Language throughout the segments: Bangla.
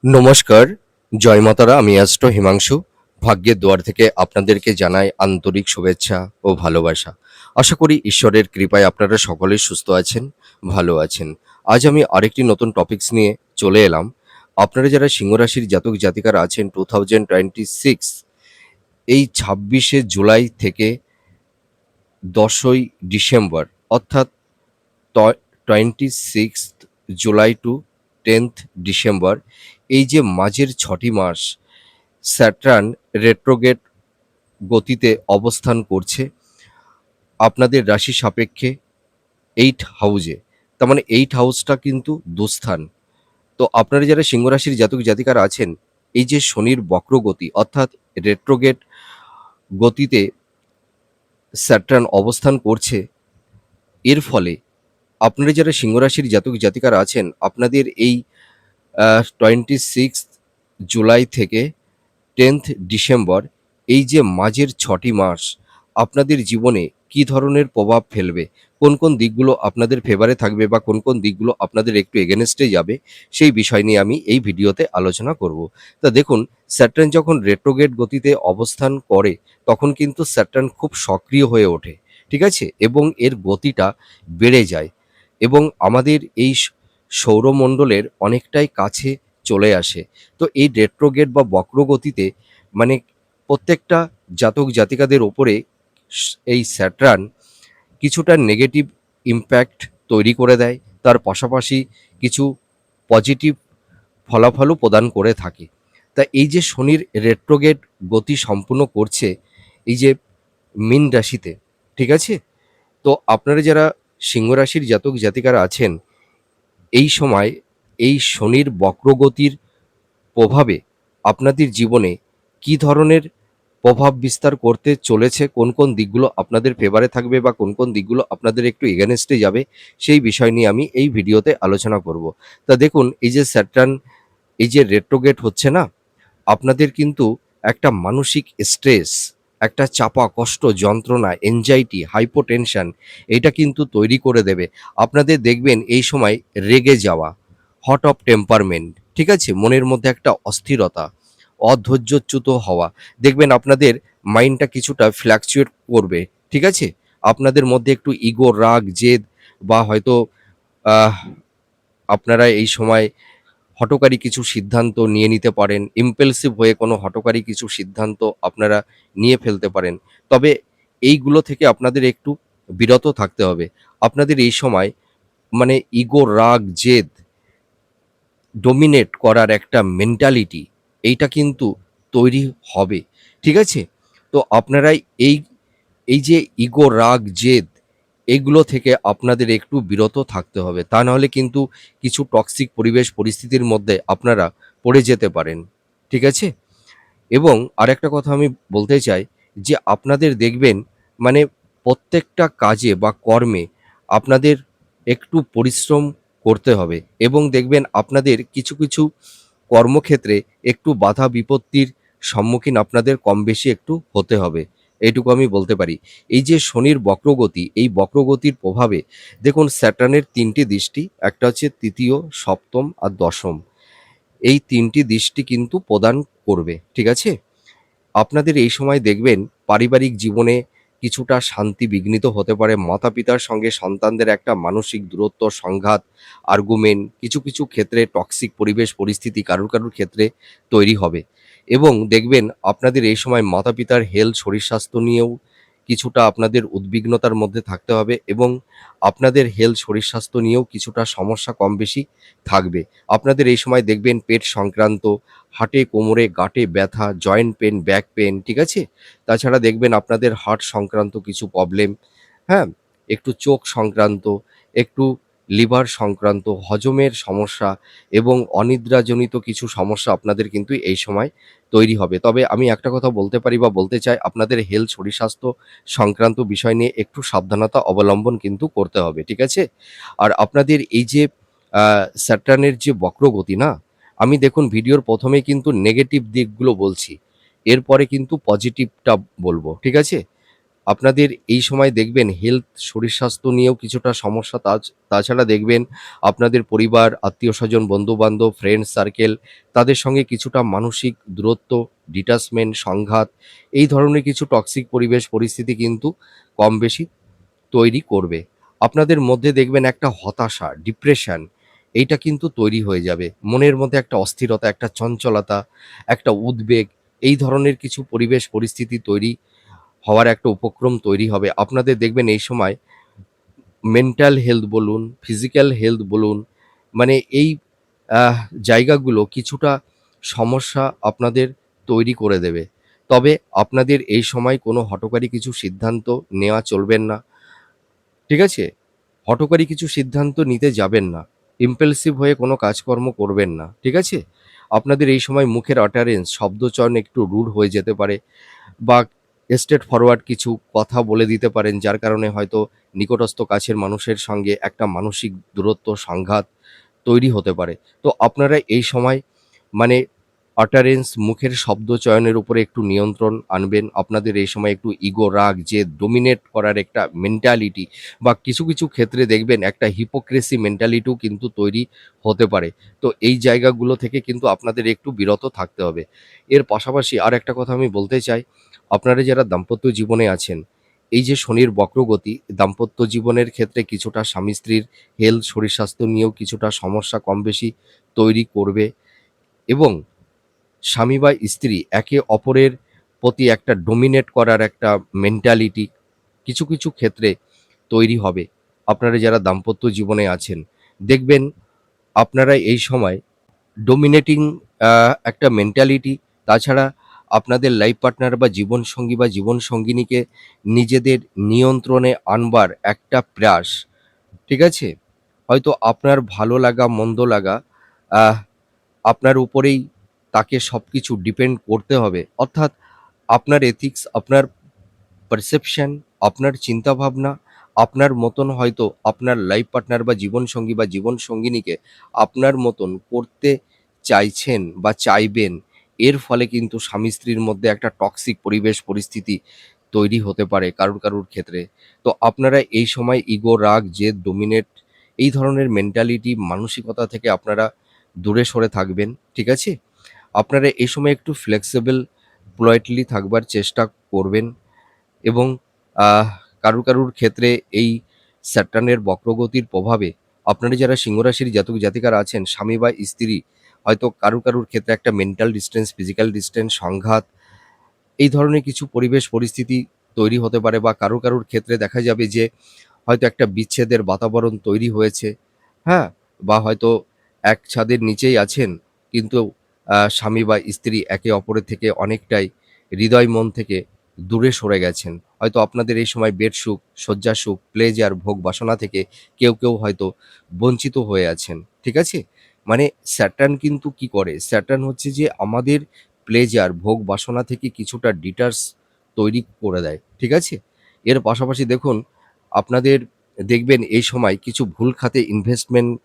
নমস্কার, জয় মাতারা। আমি অ্যাস্ট্রো হিমাংশু। ভাগ্যের দুয়ার থেকে আপনাদেরকে জানাই আন্তরিক শুভেচ্ছা ও ভালোবাসা। আশা করি ঈশ্বরের কৃপায় আপনারা সকলেই সুস্থ আছেন, ভালো আছেন। আজ আমি আরেকটি নতুন টপিকস নিয়ে চলে এলাম। আপনারা যারা সিংহ রাশির জাতক জাতিকারা আছেন 2026 এই 26শে জুলাই থেকে 10ই ডিসেম্বর অর্থাৎ ট 26th July two 10th December এই যে মাঝের 6টি মাস স্যাটার্ন রেট্রোগেট গতিতে অবস্থান করছে আপনাদের রাশি সাপেক্ষে 8 হাউজে। তার মানে 8 হাউসটা কিন্তু দুস্থান। তো আপনারা যারা সিংহ রাশির জাতক জাতিকারা আছেন, এই যে শনির বক্রগতি অর্থাৎ রেট্রোগেট গতিতে স্যাটার্ন অবস্থান করছে, এর ফলে আপনারা যারা সিংহ রাশির জাতক জাতিকারা আছেন, আপনাদের এই 26 জুলাই থেকে 10th ডিসেম্বর এই যে মাঝের 6টি মাস আপনাদের জীবনে কী ধরনের প্রভাব ফেলবে, কোন কোন দিকগুলো আপনাদের ফেভারে থাকবে বা কোন কোন দিকগুলো আপনাদের একটু এগেনস্টে যাবে, সেই বিষয় নিয়ে আমি এই ভিডিওতে আলোচনা করব। তা দেখুন, স্যাটার্ন যখন রেট্রোগেট গতিতে অবস্থান করে তখন কিন্তু স্যাটার্ন খুব সক্রিয় হয়ে ওঠে, ঠিক আছে? এবং এর গতিটা বেড়ে যায় এবং আমাদের এই সৌরমণ্ডলের অনেকটাই কাছে চলে আসে। তো এই রেট্রোগেট বা বক্রগতিতে মানে প্রত্যেকটা জাতক জাতিকাদের ওপরে এই স্যাটার্ন কিছুটা নেগেটিভ ইমপ্যাক্ট তৈরি করে দেয়, তার পাশাপাশি কিছু পজিটিভ ফলাফলও প্রদান করে থাকে। তা এই যে শনির রেট্রোগেট গতি সম্পূর্ণ করছে এই যে মীন রাশিতে, ঠিক আছে? তো আপনারা যারা সিংহ রাশির জাতক জাতিকারা আছেন, এই সময় এই শনির বক্রগতির প্রভাবে আপনাদের জীবনে কী ধরনের প্রভাব বিস্তার করতে চলেছে, কোন কোন দিকগুলো আপনাদের ফেভারে থাকবে বা কোন কোন দিকগুলো আপনাদের একটু এগেনস্টে যাবে, সেই বিষয় নিয়ে আমি এই ভিডিওতে আলোচনা করব। তা দেখুন, এই যে স্যাটার্ন এই যে রেট্রোগেট হচ্ছে না, আপনাদের কিন্তু একটা মানসিক স্ট্রেস, একটা চাপা কষ্ট, যন্ত্রণা, এনজাইটি, হাইপোটেনশন এটা কিন্তু তৈরি করে দেবে। আপনাদের দেখবেন এই সময় রেগে যাওয়া, হট অফ টেম্পারমেন্ট, ঠিক আছে? মনের মধ্যে একটা অস্থিরতা, অধৈর্যচ্যুত হওয়া। দেখবেন আপনাদের মাইন্ডটা কিছুটা ফ্ল্যাকচুয়েট করবে, ঠিক আছে? আপনাদের মধ্যে একটু ইগো, রাগ, জেদ বা হয়তো আহ আপনারা এই সময় হঠকারী কিছু সিদ্ধান্ত নিয়ে নিতে পারেন। ইম্পালসিভ হয়ে কোনো হঠকারী কিছু সিদ্ধান্ত আপনারা নিয়ে ফেলতে পারেন। তবে এইগুলো থেকে আপনাদের একটু বিরত থাকতে হবে। আপনাদের এই সময় মানে ইগো, রাগ, জেদ ডমিনেট করার একটা মেন্টালিটি এইটা কিন্তু তৈরি হবে, ঠিক আছে? তো আপনারাই এই এই যে ইগো, রাগ, জেদ এগুলো থেকে আপনাদের একটু বিরত থাকতে হবে। তা নাহলে কিন্তু কিছু টক্সিক পরিবেশ পরিস্থিতির মধ্যে আপনারা পড়ে যেতে পারেন, ঠিক আছে? এবং আরেকটা কথা আমি বলতে চাই যে আপনাদের দেখবেন মানে প্রত্যেকটা কাজে বা কর্মে আপনাদের একটু পরিশ্রম করতে হবে এবং দেখবেন আপনাদের কিছু কিছু কর্মক্ষেত্রে একটু বাধা বিপত্তির সম্মুখীন আপনাদের কম বেশি একটু হতে হবে, এইটুকু আমি বলতে পারি। এই যে শনির বক্রগতি, এই বক্রগতির প্রভাবে দেখুন স্যাটার্নের ৩টি দৃষ্টি, একটা হচ্ছে তৃতীয়, সপ্তম আর দশম। এই ৩টি দৃষ্টি কিন্তু প্রদান করবে, ঠিক আছে? আপনাদের এই সময় দেখবেন পারিবারিক জীবনে কিছুটা শান্তি বিঘ্নিত হতে পারে। মাতা-পিতার সঙ্গে সন্তানদের একটা মানসিক দূরত্ব, সংঘাত, আর্গুমেন্ট কিছু কিছু ক্ষেত্রে টক্সিক পরিবেশ পরিস্থিতি কারুর কারুর ক্ষেত্রে তৈরি হবে। এবং দেখবেন আপনাদের এই সময় মাতা-পিতার হেলথ, শরীর স্বাস্থ্য নিয়েও কিছুটা আপনাদের উদ্বিগ্নতার মধ্যে থাকতে হবে এবং আপনাদের হেলথ, শরীর স্বাস্থ্য নিয়েও কিছুটা সমস্যা কম বেশি থাকবে। আপনাদের এই সময় দেখবেন পেট সংক্রান্ত, হাঁটে, কোমরে, গাঁটে ব্যথা, জয়েন্ট পেন, ব্যাক পেন, ঠিক আছে? তাছাড়া দেখবেন আপনাদের হার্ট সংক্রান্ত কিছু প্রবলেম, হ্যাঁ? একটু চোখ সংক্রান্ত, একটু লিভার সংক্রান্ত, হজমের সমস্যা এবং অনিদ্রাজনিত কিছু সমস্যা আপনাদের কিন্তু এই সময় তৈরি হবে। তবে আমি একটা কথা বলতে পারি বা বলতে চাই, আপনাদের হেলথ, শরীর স্বাস্থ্য সংক্রান্ত বিষয় নিয়ে একটু সাবধানতা অবলম্বন কিন্তু করতে হবে, ঠিক আছে? আর আপনাদের এই যে আ স্যাটার্নের যে বক্রগতি না, আমি দেখুন ভিডিওর ১ম এই কিন্তু নেগেটিভ দিকগুলো বলছি। এরপরে কিন্তু পজিটিভটা বলব, ঠিক আছে? আপনাদের এই সময় দেখবেন হেলথ শরীর স্বাস্থ্য নিয়েও কিছুটা সমস্যা তাছাড়া দেখবেন আপনাদের পরিবার, আত্মীয়স্বজন, বন্ধু-বান্ধব, ফ্রেন্ড সার্কেল তাদের সঙ্গে কিছুটা মানসিক দূরত্ব, ডিটাচমেন্ট, সংঘাত এই ধরনের কিছু টক্সিক পরিবেশ পরিস্থিতি কিন্তু কম বেশি তৈরি করবে। আপনাদের মধ্যে দেখবেন একটা হতাশা, ডিপ্রেশন এইটা কিন্তু তৈরি হয়ে যাবে। মনের মধ্যে একটা অস্থিরতা, একটা চঞ্চলতা, একটা উদ্বেগ এই ধরনের কিছু পরিবেশ পরিস্থিতি তৈরি হওয়ার একটা উপক্রম তৈরি হবে। আপনাদের দেখবেন এই সময় মেন্টাল হেলথ বলুন, ফিজিক্যাল হেলথ বলুন, মানে এই আহ জায়গাগুলো কিছুটা সমস্যা আপনাদের তৈরি করে দেবে। তবে আপনাদের এই সময় কোনো হঠকারী কিছু সিদ্ধান্ত নেওয়া চলবেন না। ঠিক আছে? হঠকারী কিছু সিদ্ধান্ত নিতে যাবেন না। ইম্পালসিভ হয়ে কোনো কাজকর্ম করবেন না। ঠিক আছে? আপনাদের এই সময় মুখের utterance, শব্দচয়ন একটু রুড হয়ে যেতে পারে বা স্ট্রেট ফরওয়ার্ড কিছু কথা বলে দিতে পারেন, যার কারণে হয়তো নিকটস্থ কাছের মানুষের সঙ্গে একটা মানসিক দূরত্ব, সংঘাত তৈরি হতে পারে। তো আপনারা এই সময় মানে utterance, মুখের শব্দ চয়নের উপরে একটু নিয়ন্ত্রণ আনবেন। আপনাদের এই সময় একটু ইগো, রাগ, জেদ, ডমিনেট করার একটা মেন্টালিটি বা কিছু, কিছু ক্ষেত্রে দেখবেন একটা হিপোক্রেসি মেন্টালিটিও কিন্তু তৈরি হতে পারে। তো এই জায়গাগুলো থেকে কিন্তু আপনাদের একটু বিরত থাকতে হবে। এর পাশাপাশি আরেকটা কথা আমি বলতে চাই, আপনারা যারা দাম্পত্য জীবনে আছেন, এই যে শনির বক্রগতি দাম্পত্য জীবনের ক্ষেত্রে কিছুটা স্বামী-স্ত্রীর হেলথ, শরীর-স্বাস্থ্য নিয়েও কিছুটা সমস্যা কম বেশি তৈরি করবে এবং স্বামী বা স্ত্রী একে অপরের প্রতি একটা ডমিনেট করার একটা মেন্টালিটি কিছু, কিছু ক্ষেত্রে তৈরি হবে। আপনারা যারা দাম্পত্য জীবনে আছেন, দেখবেন আপনারা এই সময় ডমিনেটিং একটা মেন্টালিটি তাছাড়া আপনাদের লাইফ পার্টনার বা জীবনসঙ্গী বা জীবনসঙ্গিনীকে নিজেদের নিয়ন্ত্রণে আনবার একটা প্রয়াস, ঠিক আছে? হয়তো আপনার ভালো লাগা, মন্দ লাগা আহ আপনার উপরেই তাকে সবকিছু ডিপেন্ড করতে হবে। অর্থাৎ আপনার এথিক্স, আপনার পারসেপশন, আপনার চিন্তাভাবনা, আপনার মতন হয়তো আপনার লাইফ পার্টনার বা জীবনসঙ্গী বা জীবনসঙ্গিনীকে আপনার মতন করতে চাইছেন বা চাইবেন। এর ফলে কিন্তু স্বামী-স্ত্রীর মধ্যে একটা টক্সিক পরিবেশ পরিস্থিতি তৈরি হতে পারে কারুর ক্ষেত্রে। তো আপনারা এই সময় ইগো, রাগ, জেদ, ডমিনেট এই ধরনের মেন্টালিটি, মানসিকতা থেকে আপনারা দূরে সরে থাকবেন। ঠিক আছে? আপনারা এই সময় একটু ফ্লেক্সিবল, পোলাইটলি থাকবার চেষ্টা করবেন। এবং আহ কারুর ক্ষেত্রে এই স্যাটার্নের বক্রগতির প্রভাবে আপনারা যারা সিংহ রাশির জাতক জাতিকারা আছেন, স্বামী বা স্ত্রী হয়তো কারুর ক্ষেত্রে একটা মেন্টাল ডিসট্যান্স, ফিজিক্যাল ডিসট্যান্স, সংঘাত এই ধরনের কিছু পরিবেশ পরিস্থিতি তৈরি হতে পারে বা কারুর ক্ষেত্রে দেখা যাবে যে হয়তো একটা বিচ্ছেদের বাতাবরণ তৈরি হয়েছে, হ্যাঁ? বা হয়তো এক ছাদের নিচেই আছেন কিন্তু স্বামী বা স্ত্রী একে অপরের থেকে অনেকটাই হৃদয় মন থেকে দূরে সরে গেছেন। হয়তো আপনাদের এই সময় বেড সুখ, শয্যা সুখ, প্লেজার, ভোগ বাসনা থেকে কেউ হয়তো বঞ্চিত হয়ে আছেন। ঠিক আছে? মানে স্যাটার্ন কিন্তু কি করে? স্যাটার্ন হচ্ছে যে আমাদের প্লেজার, ভোগ বাসনা থেকে কিছুটা ডিটাচ তৈরি করে দেয়। ঠিক আছে? এর পাশাপাশি দেখুন আপনাদের দেখবেন এই সময় কিছু ভুল খাতে ইনভেস্টমেন্ট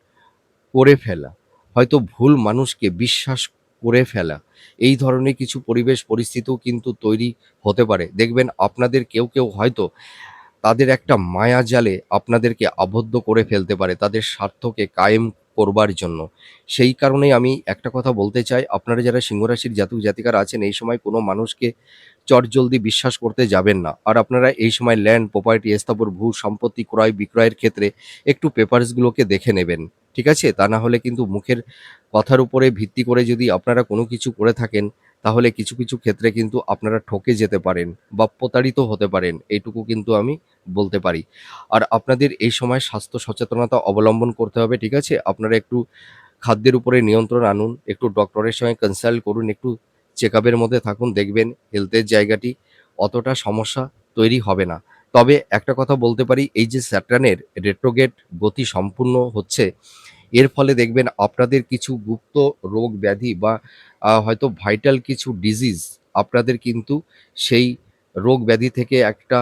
করে ফেলা, হয়তো ভুল মানুষকে বিশ্বাস করে ফেলা, এই ধরনের কিছু পরিবেশ পরিস্থিতিও কিন্তু তৈরি হতে পারে। দেখবেন আপনাদের কেউ হয়তো তাদের একটা মায়াজালে আপনাদেরকে আবদ্ধ করে ফেলতে পারে তাদের স্বার্থকে কায়েম করবার জন্য। সেই কারণেই আমি একটা কথা বলতে চাই, আপনারা যারা সিংহ রাশির জাতক জাতিকারা আছেন এই সময় কোনো মানুষকে চটজলদি বিশ্বাস করতে যাবেন না। আর আপনারা এই সময় ল্যান্ড, প্রপার্টি, স্থাবর ভূ সম্পত্তি ক্রয় বিক্রয়ের ক্ষেত্রে একটু পেপারসগুলোকে দেখে নেবেন। ঠিক আছে? তা না হলে কিন্তু মুখের কথার উপরে ভিত্তি করে যদি আপনারা কোনো কিছু করে থাকেন, তাহলে কিছু ক্ষেত্রে কিন্তু আপনারা ঠকে যেতে পারেন বা প্রতারিত হতে পারেন। এইটুকু কিন্তু আমি বলতে পারি। আর আপনাদের এই সময় স্বাস্থ্য সচেতনতা অবলম্বন করতে হবে। ঠিক আছে? আপনারা একটু খাদ্যের উপরে নিয়ন্ত্রণ আনুন, একটু ডক্টরের সঙ্গে কনসাল্ট করুন, একটু চেকআপের মধ্যে থাকুন। দেখবেন হেলথের জায়গাটি অতটা সমস্যা তৈরি হবে না। তবে একটা কথা বলতে পারি, এই যে স্যাটার্নের রেট্রোগেট গতি সম্পূর্ণ হচ্ছে, এর ফলে দেখবেন আপনাদের কিছু গুপ্ত রোগ ব্যাধি বা হয়তো ভাইটাল কিছু ডিজিজ আপনাদের কিন্তু সেই রোগ ব্যাধি থেকে একটা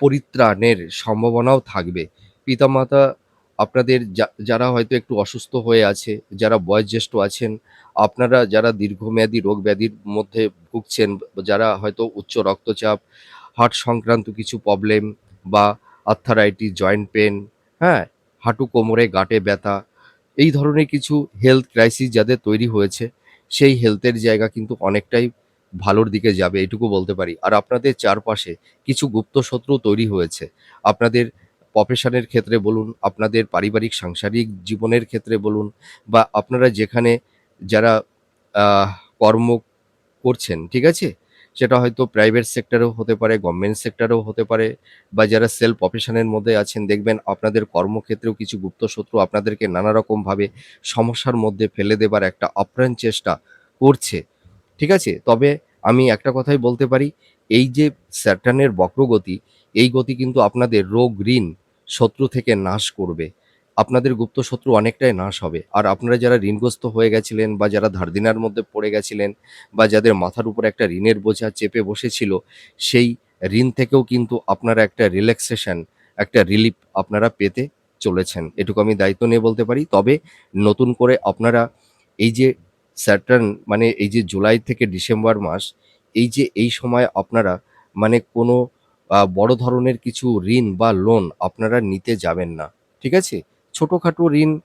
পরিত্রাণের সম্ভাবনাও থাকবে। পিতামাতা আপনাদের যারা হয়তো একটু অসুস্থ হয়ে আছে, যারা বয়োজ্যেষ্ঠ আছেন, আপনারা যারা দীর্ঘমেয়াদী রোগ ব্যাধির মধ্যে ভুগছেন, যারা হয়তো উচ্চ রক্তচাপ, হার্ট সংক্রান্ত কিছু প্রবলেম বা আর্থারাইটিস, জয়েন্ট পেন, হ্যাঁ? হাঁটু কোমরে গাঁটে ব্যথা, এই ধরনের কিছু হেলথ ক্রাইসিস যাদের তৈরি হয়েছে, সেই হেলথের জায়গা কিন্তু অনেকটাই ভালোর দিকে যাবে এটুকু বলতে পারি। আর আপনাদের চারপাশে কিছু গুপ্ত শত্রু তৈরি হয়েছে। আপনাদের প্রফেশনের ক্ষেত্রে বলুন, আপনাদের পারিবারিক সাংসারিক জীবনের ক্ষেত্রে বলুন বা আপনারা যেখানে যারা আহ কর্ম করছেন, ঠিক আছে? সেটা হয়তো প্রাইভেট সেক্টরেও হতে পারে, গভর্নমেন্ট সেক্টরেও হতে পারে বা যারা সেলফ প্রফেশনের মধ্যে আছেন দেখবেন আপনাদের কর্মক্ষেত্রেও কিছু গুপ্ত শত্রু আপনাদেরকে নানা রকমভাবে সমস্যার মধ্যে ফেলে দেবার একটা আপ্রাণ চেষ্টা করছে, ঠিক আছে? তবে আমি একটা কথাই বলতে পারি, এই যে স্যাটার্নের বক্রগতি, এই গতি কিন্তু আপনাদের রোগ, ঋণ, শত্রু থেকে নাশ করবে। আপনাদের গুপ্ত শত্রু অনেকটাই নাশ হবে। আর আপনারা যারা ঋণগ্রস্ত হয়ে গেছিলেন বা যারা ধার-দেনার মধ্যে পড়ে গেছিলেন বা যাদের মাথার উপর একটা ঋণের বোঝা চেপে বসেছিল, সেই ঋণ থেকেও কিন্তু আপনারা একটা রিল্যাক্সেশন, একটা রিলিফ আপনারা পেতে চলেছেন। এটুকু আমি দায়িত্ব নিয়ে বলতে পারি। তবে নতুন করে আপনারা এই যে স্যাটার্ন মানে এই যে জুলাই থেকে ডিসেম্বর মাস, এই যে এই সময় আপনারা মানে কোনো বড় ধরনের কিছু ঋণ বা লোন আপনারা নিতে যাবেন না। ঠিক আছে? ছোটখাটো ঋণ,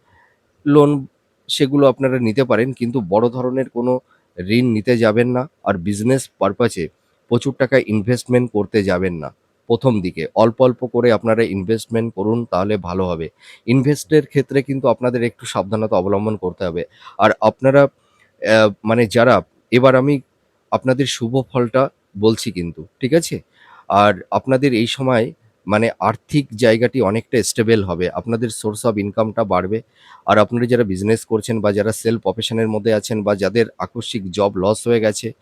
লোন সেগুলো আপনারা নিতে পারেন। কিন্তু বড় ধরনের কোনো ঋণ নিতে যাবেন না। আর বিজনেস পারপাসে প্রচুর টাকা ইনভেস্টমেন্ট করতে যাবেন না। ১ম দিকে অল্প, অল্প করে আপনারা ইনভেস্টমেন্ট করুন তাহলে ভালো হবে। ইনভেস্টের ক্ষেত্রে কিন্তু আপনাদের একটু সাবধানতা অবলম্বন করতে হবে। আর আপনারা অ্যা মানে যারা এবার আমি আপনাদের শুভ ফলটা বলছি কিন্তু, ঠিক আছে? আর আপনাদের এই সময় মানে আর্থিক জায়গাটি অনেকটা স্টেবল হবে। আপনাদের সোর্স অফ ইনকামটা বাড়বে। আর আপনারা যারা বিজনেস করছেন বা যারা সেলফ প্রফেশন এর মধ্যে আছেন বা যাদের আকস্মিক জব লস হয়ে গেছে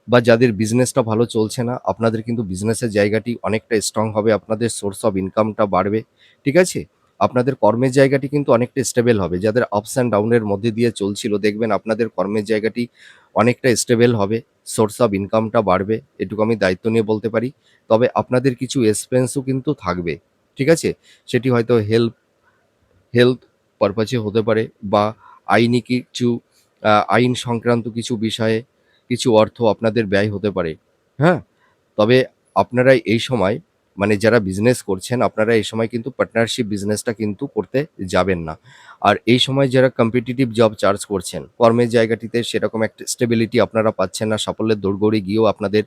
বা যাদের বিজনেসটা ভালো চলছে না, আপনাদের কিন্তু বিজনেসের জায়গাটি অনেকটা স্ট্রং হবে। আপনাদের সোর্স অফ ইনকামটা বাড়বে। ঠিক আছে? আপনাদের কর্মের জায়গাটি কিন্তু অনেকটা স্টেবল হবে। যাদের আপস অ্যান্ড ডাউন এর মধ্যে দিয়ে চলছিল দেখবেন আপনাদের কর্মের জায়গাটি অনেকটা স্টেবল হবে। সোর্স অফ ইনকামটা বাড়বে। এটুকু আমি দায়িত্ব নিয়ে বলতে পারি। তবে আপনাদের কিছু এক্সপেন্সও কিন্তু থাকবে। ঠিক আছে? সেটি হয়তো হেলথ পারপাসে হতে পারে বা আইনি কিছু আইন সংক্রান্ত কিছু বিষয়ে কিছু অর্থ আপনাদের ব্যয় হতে পারে। হ্যাঁ? তবে আপনারা এই সময় মানে যারা বিজনেস করছেন, আপনারা এই সময় কিন্তু পার্টনারশিপ বিজনেসটা কিন্তু করতে যাবেন না। আর এই সময় যারা কম্পিটিটিভ জব চার্জ করছেন, কর্মের জায়গাটিতে সেরকম একটা স্টেবিলিটি আপনারা পাচ্ছেন না। সাফল্যের দৌড়গড়ি গিয়েও আপনাদের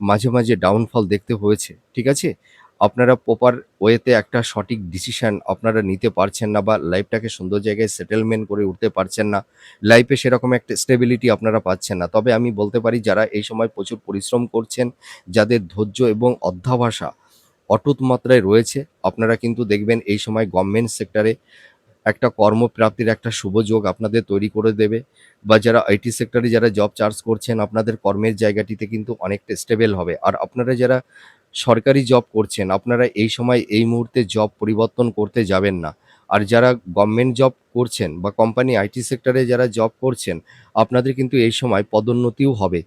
মাঝে, মাঝে ডাউনফল দেখতে হয়েছে। ঠিক আছে? আপনারা প্রপার ওয়েতে একটা সঠিক ডিসিশন আপনারা নিতে পারছেন না বা লাইফটাকে সুন্দর জায়গায় সেটেলমেন্ট করে উঠতে পারছেন না। লাইফে সেরকম একটা স্টেবিলিটি আপনারা পাচ্ছেন না। তবে আমি বলতে পারি যারা এই সময় প্রচুর পরিশ্রম করছেন, যাদের ধৈর্য এবং অধ্যবসায় অটুট মাত্রায় রয়েছে, আপনারা কিন্তু দেখবেন এই সময় গভর্নমেন্ট সেক্টরে একটা কর্মপ্রাপ্তির একটা শুভ যোগ আপনাদের তৈরি করে দেবে বা যারা আইটি সেক্টরে যারা জব চার্জ করছেন, আপনাদের কর্মের জায়গাটিতে কিন্তু অনেকটা স্টেবল হবে। আর আপনারা যারা সরকারি জব করছেন, আপনারা এই সময় এই মুহূর্তে জব পরিবর্তন করতে যাবেন না। আর যারা গভর্নমেন্ট জব করছেন বা কোম্পানি আইটি সেক্টরে যারা জব করছেন, আপনাদের কিন্তু এই সময় পদোন্নতিও হবে।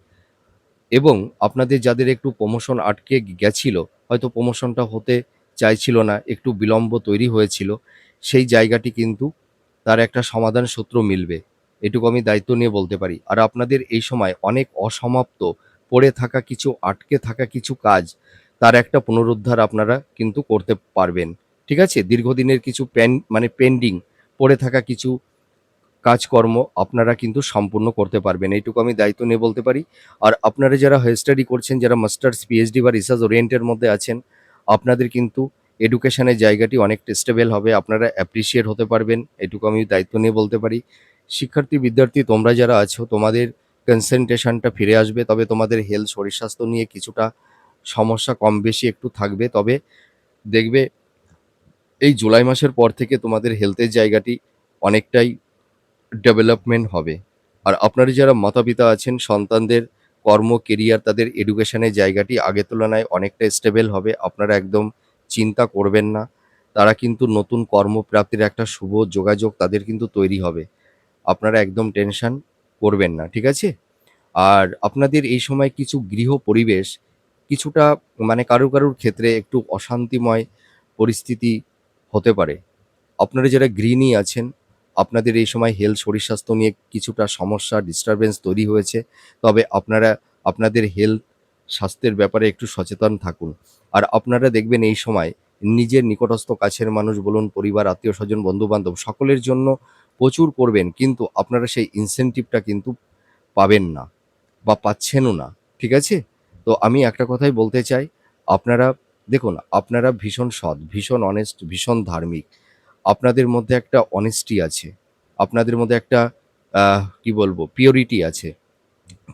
এবং আপনাদের যাদের একটু প্রমোশন আটকে গেছিল, হয়তো প্রমোশনটা হতে চাইছিল না, একটু বিলম্ব তৈরি হয়েছিল, সেই জায়গাটি কিন্তু তার একটা সমাধান সূত্র মিলবে। এটুকু আমি দায়িত্ব নিয়ে বলতে পারি। আর আপনাদের এই সময় অনেক অসমাপ্ত পড়ে থাকা কিছু আটকে থাকা কিছু কাজ, তার একটা পুনরুদ্ধার আপনারা কিন্তু করতে পারবেন। ঠিক আছে? দীর্ঘদিনের কিছু মানে পেন্ডিং পড়ে থাকা কিছু কাজকর্ম আপনারা কিন্তু সম্পূর্ণ করতে পারবেন। এইটুকু আমি দায়িত্ব নিয়ে বলতে পারি। আর আপনারা যারা হায়ার স্টাডি করছেন, যারা মাস্টার্স, পিএইচডি বা রিসার্চ ওরিয়েন্টের মধ্যে আছেন, আপনাদের কিন্তু এডুকেশনের জায়গাটি অনেকটা স্টেবল হবে। আপনারা অ্যাপ্রিশিয়েট হতে পারবেন। এটুকু আমি দায়িত্ব নিয়ে বলতে পারি। শিক্ষার্থী, বিদ্যার্থী তোমরা যারা আছো, তোমাদের কনসেনট্রেশনটা ফিরে আসবে। তবে তোমাদের হেলথ, শরীর-স্বাস্থ্য নিয়ে কিছুটা সমস্যা কম বেশি একটু থাকবে। তবে দেখবে এই জুলাই মাসের পর থেকে তোমাদের হেলথের জায়গাটি অনেকটাই ডেভেলপমেন্ট হবে। আর আপনারা যারা মাতা-পিতা আছেন, সন্তানদের কর্ম, কেরিয়ার, তাদের এডুকেশনের জায়গাটি আগের তুলনায় অনেকটা স্টেবল হবে। আপনারা একদম চিন্তা করবেন না। তারা কিন্তু নতুন কর্মপ্রাপ্তির একটা শুভ যোগাযোগ তাদের কিন্তু তৈরি হবে। আপনারা একদম টেনশন করবেন না। ঠিক আছে? আর আপনাদের এই সময় কিছু গৃহ পরিবেশ কিছুটা মানে কারুর ক্ষেত্রে একটু অশান্তিময় পরিস্থিতি হতে পারে। আপনারা যারা গৃহিণী আছেন, আপনাদের এই সময় হেলথ, শরীর-স্বাস্থ্য নিয়ে কিছুটা সমস্যা, ডিস্টারবেন্স তৈরি হয়েছে। তবে আপনারা আপনাদের হেলথ, স্বাস্থ্যের ব্যাপারে একটু সচেতন থাকুন। আর আপনারা দেখবেন এই সময় নিজের নিকটস্থ কাছের মানুষ বলুন, পরিবার, আত্মীয়স্বজন, বন্ধু-বান্ধব সকলের জন্য প্রচুর করবেন। কিন্তু আপনারা সেই ইনসেনটিভটা কিন্তু পাবেন না বা পাচ্ছেনও না। ঠিক আছে? তো আমি একটা কথাই বলতে চাই, আপনারা দেখুন, আপনারা ভীষণ সৎ, ভীষণ অনেস্ট, ভীষণ ধার্মিক। আপনাদের মধ্যে একটা অনেস্টি আছে। আপনাদের মধ্যে একটা কি বলবো? পিউরিটি আছে।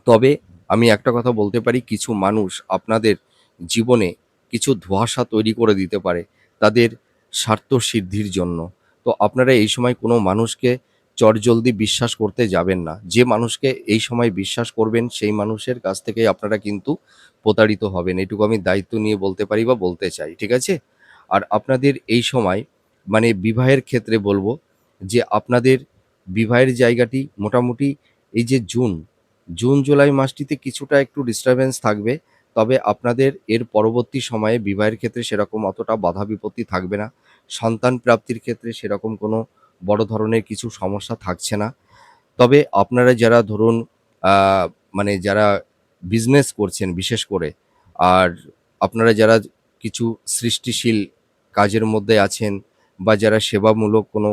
তবে আমি একটা কথা বলতে পারি, কিছু মানুষ আপনাদের জীবনে কিছু ধোঁয়াশা তৈরি করে দিতে পারে তাদের স্বার্থসিদ্ধির জন্য। তো আপনারা এই সময় কোনো মানুষকে চটজলদি বিশ্বাস করতে যাবেন না। যে মানুষকে এই সময় বিশ্বাস করবেন সেই মানুষের কাছ থেকেই আপনারা কিন্তু প্রতারিত হবেন। এটুকু আমি দায়িত্ব নিয়ে বলতে পারি বা বলতে চাই। ঠিক আছে? আর আপনাদের এই সময় মানে বিবাহের ক্ষেত্রে বলব যে আপনাদের বিবাহের জায়গাটি মোটামুটি এই যে জুন-জুলাই মাসটিতে কিছুটা একটু ডিস্টার্বেন্স থাকবে। তবে আপনাদের এর পরবর্তী সময়ে বিবাহের ক্ষেত্রে সেরকম অতটা বাধা বিপত্তি থাকবে না। সন্তান প্রাপ্তির ক্ষেত্রে সেরকম কোনো বড় ধরনের কিছু সমস্যা থাকছে না। তবে আপনারা যারা ধরুন আ মানে যারা বিজনেস করছেন বিশেষ করে, আর আপনারা যারা কিছু সৃষ্টিশীল কাজের মধ্যে আছেন বা যারা সেবামূলক কোনো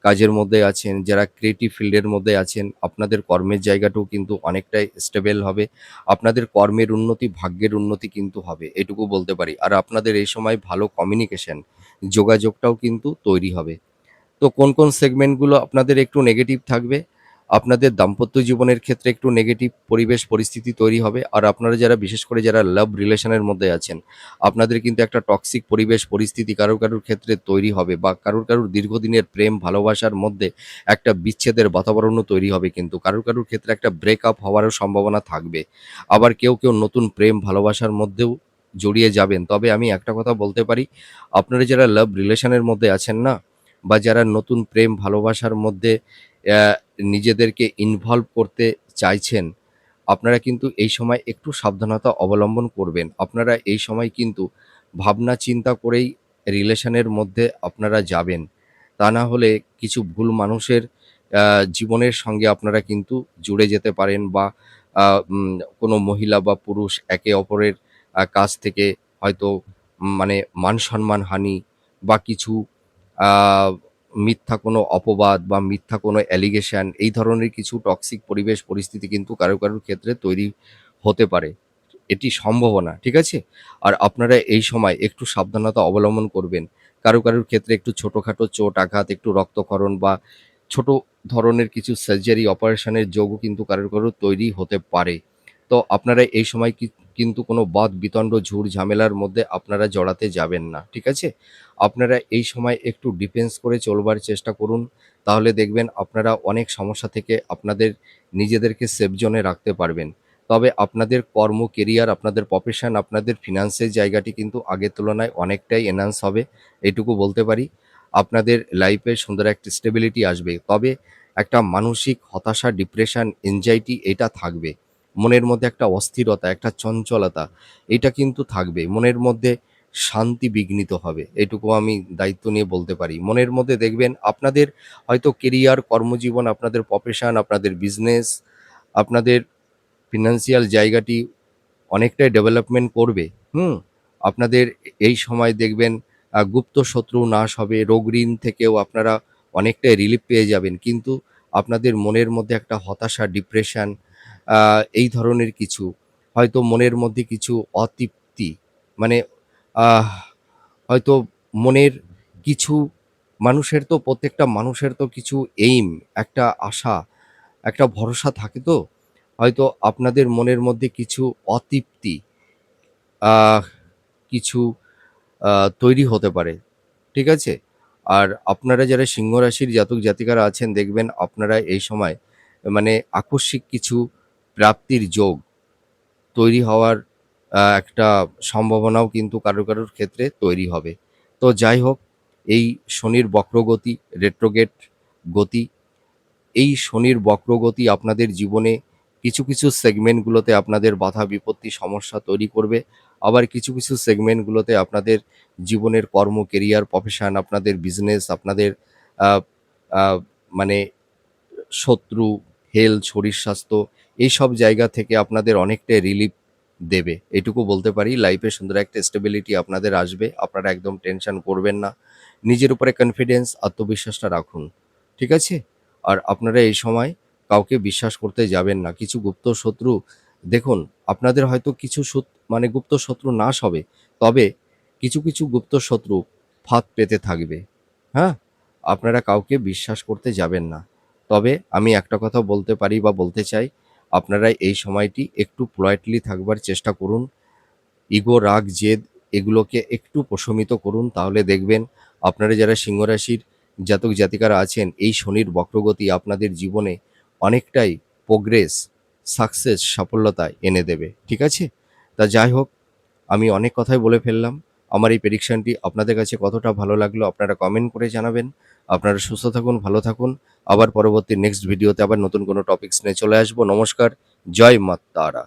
কাজের মধ্যে আছেন, যারা ক্রিয়েটিভ ফিল্ডের মধ্যে আছেন, আপনাদের কর্মের জায়গাটাও কিন্তু অনেকটাই স্টেবল হবে। আপনাদের কর্মের উন্নতি, ভাগ্যের উন্নতি কিন্তু হবে, এটুকু বলতে পারি। আর আপনাদের এই সময় ভালো কমিউনিকেশন, যোগাযোগটাও কিন্তু তৈরি হবে। তো কোন সেগমেন্টগুলো আপনাদের একটু নেগেটিভ থাকবে? আপনাদের দাম্পত্য জীবনের ক্ষেত্রে একটু নেগেটিভ পরিবেশ পরিস্থিতি তৈরি হবে। আর আপনারা যারা বিশেষ করে যারা লাভ রিলেশনের মধ্যে আছেন, আপনাদের কিন্তু একটা টক্সিক পরিবেশ পরিস্থিতি কারুর ক্ষেত্রে তৈরি হবে বা কারুর দীর্ঘদিনের প্রেম ভালোবাসার মধ্যে একটা বিচ্ছেদের বাতাবরণও তৈরি হবে কিন্তু। কারুর ক্ষেত্রে একটা ব্রেকআপ হওয়ারও সম্ভাবনা থাকবে। আবার কেউ নতুন প্রেম ভালোবাসার মধ্যেও জড়িয়ে যাবেন। তবে আমি একটা কথা বলতে পারি, আপনারা যারা লাভ রিলেশনের মধ্যে আছেন না? বা যারা নতুন প্রেম ভালোবাসার মধ্যে অ্যা নিজেদেরকে ইনভলভ করতে চাইছেন, আপনারা কিন্তু এই সময় একটু সাবধানতা অবলম্বন করবেন। আপনারা এই সময় কিন্তু ভাবনা চিন্তা করেই রিলেশনের মধ্যে আপনারা যাবেন। তা না হলে কিছু ভুল মানুষের অ্যা জীবনের সঙ্গে আপনারা কিন্তু জুড়ে যেতে পারেন বা আ উম কোনো মহিলা বা পুরুষ একে অপরের কাছ থেকে হয়তো মানে মান-সম্মান হানি বা কিছু আ মিথ্যা কোনো অপবাদ বা মিথ্যা কোনো অ্যালিগেশন, এই ধরনের কিছু টক্সিক পরিবেশ পরিস্থিতি কিন্তু কারুর ক্ষেত্রে তৈরি হতে পারে। এটি সম্ভাবনা, ঠিক আছে? আর আপনারা এই সময় একটু সাবধানতা অবলম্বন করবেন। কারুর ক্ষেত্রে একটু ছোটখাটো চোট আঘাত, একটু রক্তক্ষরণ বা ছোট ধরনের কিছু সার্জারি অপারেশনের যোগও কিন্তু কারুর তৈরি হতে পারে। তো আপনারা এই সময় কিন্তু কোনো বাদ-বিতণ্ড, ঝুট-ঝামেলার মধ্যে আপনারা জড়াতে যাবেন না। ঠিক আছে? আপনারা এই সময় একটু ডিফেন্স করে চলবার চেষ্টা করুন। তাহলে দেখবেন আপনারা অনেক সমস্যা থেকে আপনাদের নিজেদেরকে সেফ জোনে রাখতে পারবেন। তবে আপনাদের কর্ম, কেরিয়ার, আপনাদের প্রফেশন, আপনাদের ফিন্যান্সের জায়গাটি কিন্তু আগের তুলনায় অনেকটাই এনহান্স হবে, এটুকু বলতে পারি। আপনাদের লাইফে সুন্দর একটা স্টেবিলিটি আসবে। তবে একটা মানসিক হতাশা, ডিপ্রেশন, এনজাইটি এটা থাকবে। মনের মধ্যে একটা অস্থিরতা, একটা চঞ্চলতা এটা কিন্তু থাকবে। মনের মধ্যে শান্তি বিঘ্নিত হবে। এটুকু আমি দায়িত্ব নিয়ে বলতে পারি। মনের মধ্যে দেখবেন আপনাদের হয়তো কেরিয়ার, কর্মজীবন, আপনাদের প্রফেশন, আপনাদের বিজনেস, আপনাদের ফিন্যান্সিয়াল জায়গাটি অনেকটাই ডেভেলপমেন্ট করবে। হুম? আপনাদের এই সময় দেখবেন গুপ্ত শত্রু নাশ হবে, রোগ-ঋণ থেকেও আপনারা অনেকটাই রিলিফ পেয়ে যাবেন। কিন্তু আপনাদের মনের মধ্যে একটা হতাশা, ডিপ্রেশন আ এই ধরনের কিছু, হয়তো মনের মধ্যে কিছু অতৃপ্তি, মানে আহ হয়তো মনের কিছু মানুষের তো প্রত্যেকটা মানুষের তো কিছু এইম, একটা আশা, একটা ভরসা থাকে তো। হয়তো আপনাদের মনের মধ্যে কিছু অতৃপ্তি আহ কিছু আ তৈরি হতে পারে। ঠিক আছে? আর আপনারা যারা সিংহ রাশির জাতক-জাতিকারা আছেন দেখবেন আপনারা এই সময় মানে আকস্মিক কিছু প্রাপ্তির যোগ তৈরি হওয়ার একটা সম্ভাবনাও কিন্তু কারুর ক্ষেত্রে তৈরি হবে। তো যাই হোক, এই শনির বক্রগতি, রেট্রোগেট গতি, এই শনির বক্রগতি আপনাদের জীবনে কিছু সেগমেন্টগুলোতে আপনাদের বাধা বিপত্তি সমস্যা তৈরি করবে। আবার কিছু সেগমেন্টগুলোতে আপনাদের জীবনের কর্ম, কেরিয়ার, প্রফেশন, আপনাদের বিজনেস, আপনাদের আ আ মানে শত্রু, হেলথ, শরীর স্বাস্থ্য এইসব জায়গা থেকে আপনাদের অনেকটাই রিলিফ দেবে। এটুকু বলতে পারি। লাইফে সুন্দর একটা স্টেবিলিটি আপনাদের আসবে। আপনারা একদম টেনশন করবেন না। নিজের উপরে কনফিডেন্স, আত্মবিশ্বাসটা রাখুন। ঠিক আছে? আর আপনারা এই সময় কাউকে বিশ্বাস করতে যাবেন না। কিছু গুপ্ত শত্রু দেখুন, আপনাদের হয়তো কিছু মানে গুপ্ত শত্রু নাশ হবে। তবে কিছু গুপ্ত শত্রু ফাঁদ পেতে থাকবে। হ্যাঁ? আপনারা কাউকে বিশ্বাস করতে যাবেন না। তবে আমি একটা কথা বলতে পারি বা বলতে চাই, আপনারা এই সময়টি একটু পোলাইটলি থাকবার চেষ্টা করুন। ইগো, রাগ, জেদ এগুলোকে একটু প্রশমিত করুন। তাহলে দেখবেন আপনারা যারা সিংহ রাশির জাতক জাতিকারা আছেন, এই শনির বক্রগতি আপনাদের জীবনে অনেকটাই প্রোগ্রেস, সাকসেস, সাফল্যতা এনে দেবে। ঠিক আছে? তা যাই হোক, আমি অনেক কথাই বলে ফেললাম। আমার এই প্রেডিকশনটি আপনাদের কাছে কতটা ভালো লাগলো আপনারা কমেন্ট করে জানাবেন। আপনারা সুস্থ থাকুন, ভালো থাকুন। আবার পরবর্তী নেক্সট ভিডিওতে আবার নতুন কোনো টপিকস নিয়ে চলে আসবো। নমস্কার। জয় মা তারা।